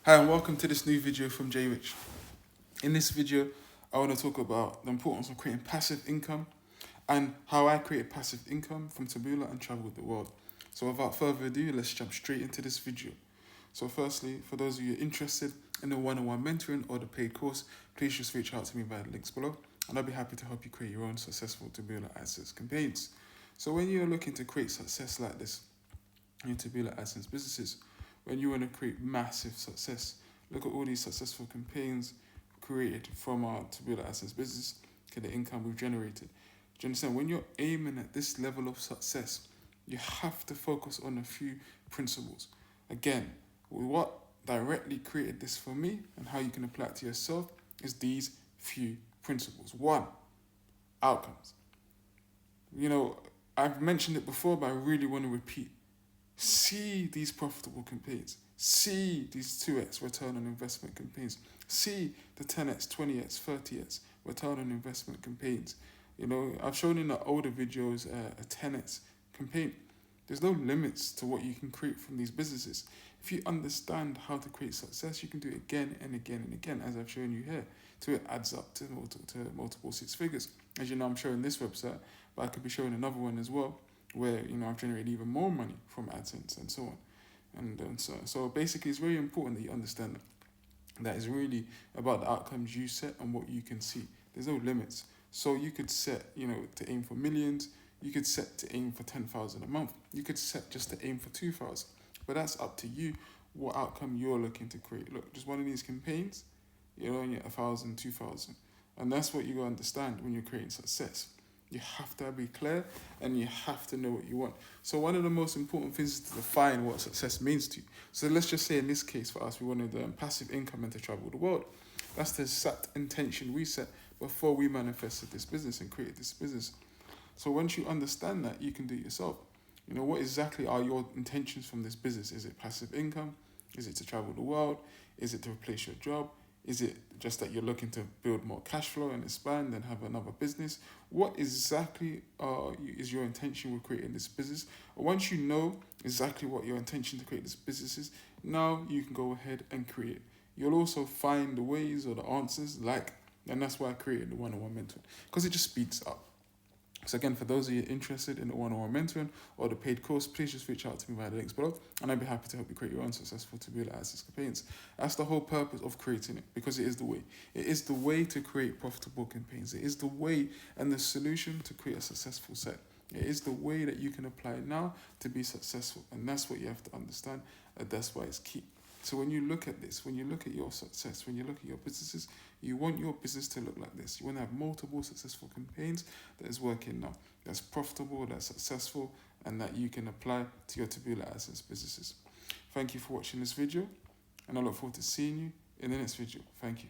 Hi and welcome to this new video from J Rich. In this video, I want to talk about the importance of creating passive income and how I created passive income from Taboola and traveled the world. So without further ado, let's jump straight into this video. So firstly, for those of you interested in the one-on-one mentoring or the paid course, please just reach out to me via the links below and I'll be happy to help you create your own successful Taboola AdSense campaigns. So when you're looking to create success like this in Taboola AdSense businesses, when you want to create massive success, look at all these successful campaigns created from our Taboola AdSense business, okay, the income we've generated. Do you understand? When you're aiming at this level of success, you have to focus on a few principles. Again, what directly created this for me and how you can apply it to yourself is these few principles. One, outcomes. I've mentioned it before, but I really want to repeat. See these profitable campaigns. See these 2x return on investment campaigns. See the 10x, 20x, 30x return on investment campaigns. I've shown in the older videos a 10x campaign. There's no limits to what you can create from these businesses. If you understand how to create success, you can do it again and again and again, as I've shown you here, till it adds up to multiple six figures. As you know, I'm showing this website, but I could be showing another one as well, where I've generated even more money from Adsense and so on. And so basically it's very important that you understand that it's really about the outcomes you set and what you can see. There's no limits. So you could set, to aim for millions. You could set to aim for 10,000 a month. You could set just to aim for 2,000. But that's up to you what outcome you're looking to create. Look, just one of these campaigns, you're only at 1,000, 2,000. And that's what you got to understand when you're creating success. You have to be clear and you have to know what you want. So one of the most important things is to define what success means to you. So let's just say in this case for us, we wanted passive income and to travel the world. That's the exact intention we set before we manifested this business and created this business. So once you understand that, you can do it yourself. What exactly are your intentions from this business? Is it passive income? Is it to travel the world? Is it to replace your job? Is it just that you're looking to build more cash flow and expand and have another business? What exactly is your intention with creating this business? Once you know exactly what your intention to create this business is, now you can go ahead and create. You'll also find the ways or the answers, and that's why I created the one-on-one mentoring, because it just speeds up. So again, for those of you interested in the one-on-one mentoring or the paid course, please just reach out to me via the links below and I'd be happy to help you create your own successful Taboola AdSense campaigns. That's the whole purpose of creating it, because it is the way. It is the way to create profitable campaigns. It is the way and the solution to create a successful set. It is the way that you can apply it now to be successful. And that's what you have to understand, and that's why it's key. So when you look at this, when you look at your success, when you look at your businesses, you want your business to look like this. You want to have multiple successful campaigns that is working now, that's profitable, that's successful, and that you can apply to your Taboola AdSense businesses. Thank you for watching this video, and I look forward to seeing you in the next video. Thank you.